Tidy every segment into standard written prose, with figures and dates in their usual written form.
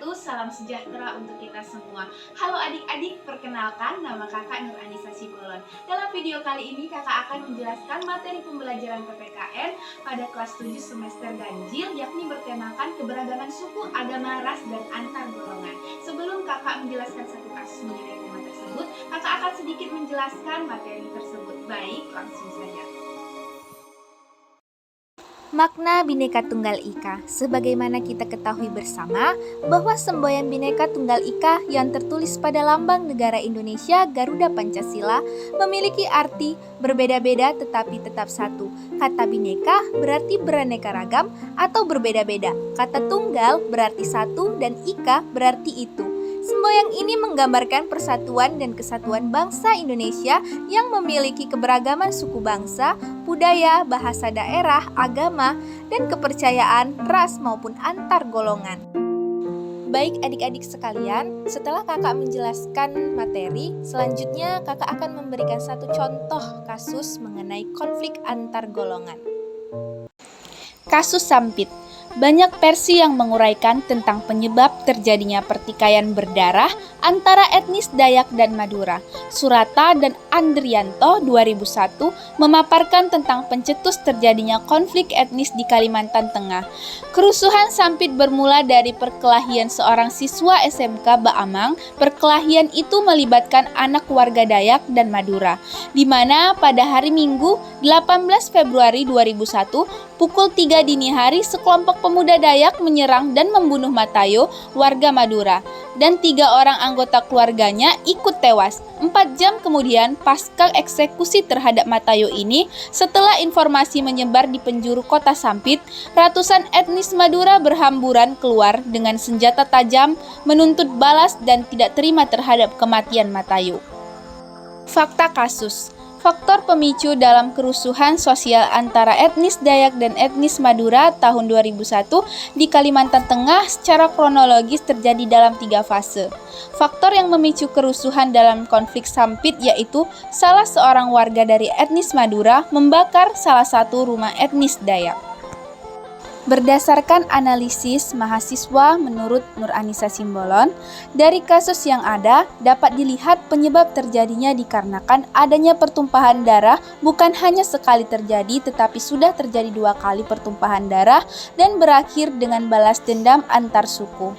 wabarakatuh. Salam sejahtera untuk kita semua. Halo adik-adik, perkenalkan nama kakak Nur Anissa Simbolon. Dalam video kali ini kakak akan menjelaskan materi pembelajaran PPKN pada kelas 7 semester ganjil, yakni bertemakan keberagaman suku, agama, ras, dan antar golongan. Sebelum kakak menjelaskan satu kasus mengenai tema tersebut, kakak akan sedikit menjelaskan materi tersebut. Baik, langsung saja. Makna Bhinneka Tunggal Ika. Sebagaimana kita ketahui bersama bahwa semboyan Bhinneka Tunggal Ika yang tertulis pada lambang negara Indonesia Garuda Pancasila memiliki arti berbeda-beda tetapi tetap satu. Kata Bhinneka berarti beraneka ragam atau berbeda-beda. Kata tunggal berarti satu dan Ika berarti itu. Semboyan ini menggambarkan persatuan dan kesatuan bangsa Indonesia yang memiliki keberagaman suku bangsa, budaya, bahasa daerah, agama, dan kepercayaan, ras maupun antar golongan. Baik adik-adik sekalian, setelah kakak menjelaskan materi, selanjutnya kakak akan memberikan satu contoh kasus mengenai konflik antar golongan. Kasus Sampit. Banyak versi yang menguraikan tentang penyebab terjadinya pertikaian berdarah antara etnis Dayak dan Madura. Surata dan Andrianto 2001 memaparkan tentang pencetus terjadinya konflik etnis di Kalimantan Tengah. Kerusuhan Sampit bermula dari perkelahian seorang siswa SMK Baamang. Perkelahian itu melibatkan anak warga Dayak dan Madura, di mana pada hari Minggu 18 Februari 2001 pukul 3 dini hari sekelompok pemuda Dayak menyerang dan membunuh Matayo, warga Madura, dan 3 orang anggota keluarganya ikut tewas. 4 jam kemudian pasca eksekusi terhadap Matayo ini, setelah informasi menyebar di penjuru kota Sampit, ratusan etnis Madura berhamburan keluar dengan senjata tajam, menuntut balas dan tidak terima terhadap kematian Matayo. Fakta kasus. Faktor pemicu dalam kerusuhan sosial antara etnis Dayak dan etnis Madura tahun 2001 di Kalimantan Tengah secara kronologis terjadi dalam 3 fase. Faktor yang memicu kerusuhan dalam konflik Sampit yaitu salah seorang warga dari etnis Madura membakar salah satu rumah etnis Dayak. Berdasarkan analisis mahasiswa menurut Nur Anissa Simbolon, dari kasus yang ada dapat dilihat penyebab terjadinya dikarenakan adanya pertumpahan darah bukan hanya sekali terjadi tetapi sudah terjadi 2 kali pertumpahan darah dan berakhir dengan balas dendam antar suku.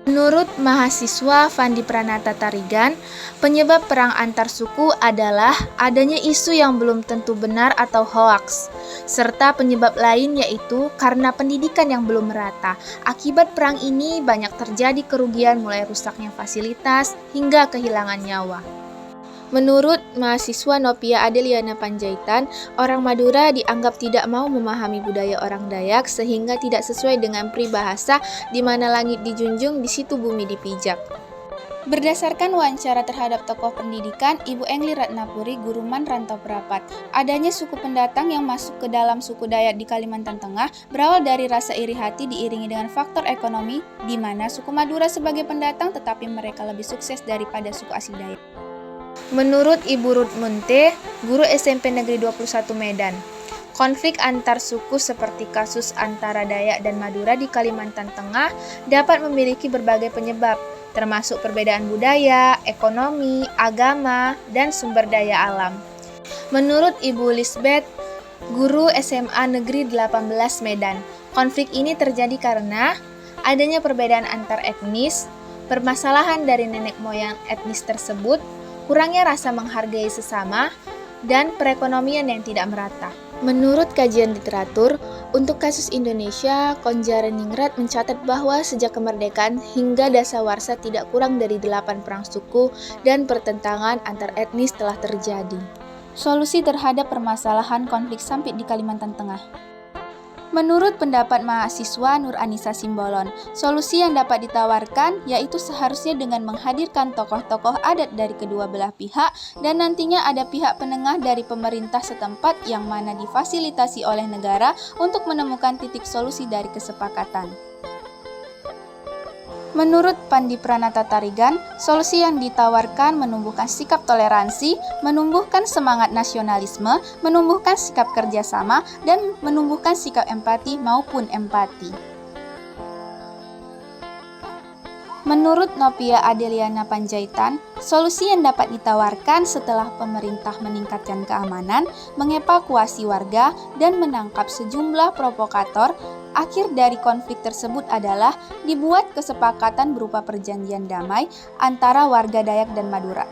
Menurut mahasiswa Fandi Pranata Tarigan, penyebab perang antar suku adalah adanya isu yang belum tentu benar atau hoaks, serta penyebab lain yaitu karena pendidikan yang belum merata. Akibat perang ini banyak terjadi kerugian mulai rusaknya fasilitas hingga kehilangan nyawa. Menurut mahasiswa Nopia Adeliana Panjaitan, orang Madura dianggap tidak mau memahami budaya orang Dayak sehingga tidak sesuai dengan peribahasa di mana langit dijunjung, di situ bumi dipijak. Berdasarkan wawancara terhadap tokoh pendidikan, Ibu Engli Ratnapuri, guru MAN Rantau Perapat, adanya suku pendatang yang masuk ke dalam suku Dayak di Kalimantan Tengah berawal dari rasa iri hati diiringi dengan faktor ekonomi, di mana suku Madura sebagai pendatang tetapi mereka lebih sukses daripada suku asli Dayak. Menurut Ibu Ruth Munte, guru SMP Negeri 21 Medan, konflik antar suku seperti kasus antara Dayak dan Madura di Kalimantan Tengah dapat memiliki berbagai penyebab, termasuk perbedaan budaya, ekonomi, agama, dan sumber daya alam. Menurut Ibu Lisbeth, guru SMA Negeri 18 Medan, konflik ini terjadi karena adanya perbedaan antar etnis, permasalahan dari nenek moyang etnis tersebut, kurangnya rasa menghargai sesama, dan perekonomian yang tidak merata. Menurut kajian literatur, untuk kasus Indonesia, Konjareningrat mencatat bahwa sejak kemerdekaan hingga dasawarsa tidak kurang dari 8 perang suku dan pertentangan antar etnis telah terjadi. Solusi terhadap permasalahan konflik Sampit di Kalimantan Tengah. Menurut pendapat mahasiswa Nur Anissa Simbolon, solusi yang dapat ditawarkan yaitu seharusnya dengan menghadirkan tokoh-tokoh adat dari kedua belah pihak dan nantinya ada pihak penengah dari pemerintah setempat yang mana difasilitasi oleh negara untuk menemukan titik solusi dari kesepakatan. Menurut Pandi Pranata Tarigan, solusi yang ditawarkan menumbuhkan sikap toleransi, menumbuhkan semangat nasionalisme, menumbuhkan sikap kerjasama, dan menumbuhkan sikap empati maupun empati. Menurut Novia Adeliana Panjaitan, solusi yang dapat ditawarkan setelah pemerintah meningkatkan keamanan, mengevakuasi warga, dan menangkap sejumlah provokator, akhir dari konflik tersebut adalah dibuat kesepakatan berupa perjanjian damai antara warga Dayak dan Madura.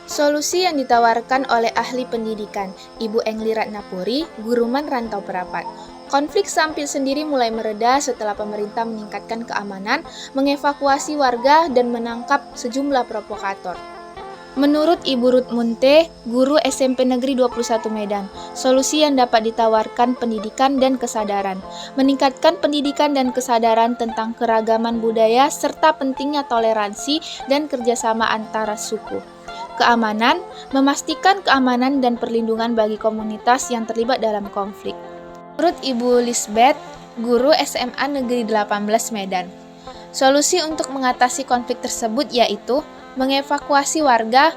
Solusi yang ditawarkan oleh ahli pendidikan, Ibu Engli Ratnapuri, Guruman Rantau Perapat. Konflik Sampit sendiri mulai mereda setelah pemerintah meningkatkan keamanan, mengevakuasi warga, dan menangkap sejumlah provokator. Menurut Ibu Ruth Munte, guru SMP Negeri 21 Medan, solusi yang dapat ditawarkan pendidikan dan kesadaran. Meningkatkan pendidikan dan kesadaran tentang keragaman budaya serta pentingnya toleransi dan kerjasama antara suku. Keamanan, memastikan keamanan dan perlindungan bagi komunitas yang terlibat dalam konflik. Menurut Ibu Lisbeth, guru SMA Negeri 18 Medan, solusi untuk mengatasi konflik tersebut yaitu mengevakuasi warga,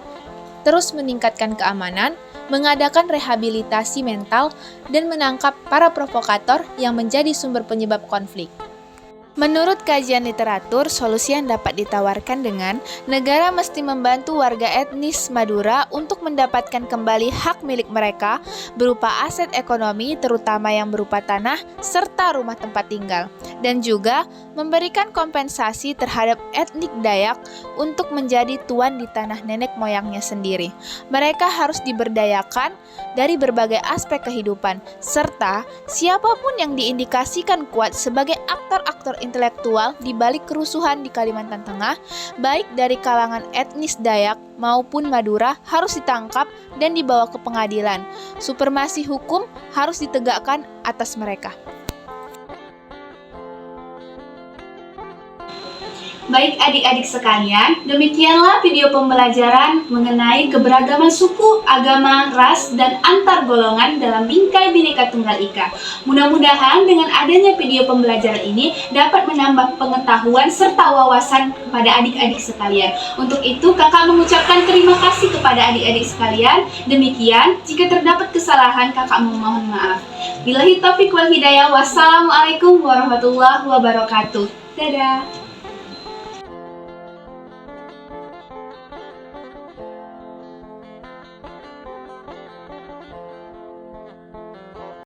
terus meningkatkan keamanan, mengadakan rehabilitasi mental, dan menangkap para provokator yang menjadi sumber penyebab konflik. Menurut kajian literatur, solusi yang dapat ditawarkan dengan negara mesti membantu warga etnis Madura untuk mendapatkan kembali hak milik mereka berupa aset ekonomi terutama yang berupa tanah serta rumah tempat tinggal, dan juga memberikan kompensasi terhadap etnik Dayak untuk menjadi tuan di tanah nenek moyangnya sendiri. Mereka harus diberdayakan dari berbagai aspek kehidupan, serta siapapun yang diindikasikan kuat sebagai aktor-aktor intelektual di balik kerusuhan di Kalimantan Tengah, baik dari kalangan etnis Dayak maupun Madura, harus ditangkap dan dibawa ke pengadilan. Supremasi hukum harus ditegakkan atas mereka. Baik adik-adik sekalian, demikianlah video pembelajaran mengenai keberagaman suku, agama, ras, dan antar golongan dalam Bingkai Bhinneka Tunggal Ika. Mudah-mudahan dengan adanya video pembelajaran ini dapat menambah pengetahuan serta wawasan kepada adik-adik sekalian. Untuk itu, kakak mengucapkan terima kasih kepada adik-adik sekalian. Demikian, jika terdapat kesalahan, kakak memohon maaf. Billahi taufiq wal hidayah. Wassalamualaikum warahmatullahi wabarakatuh. Dadah.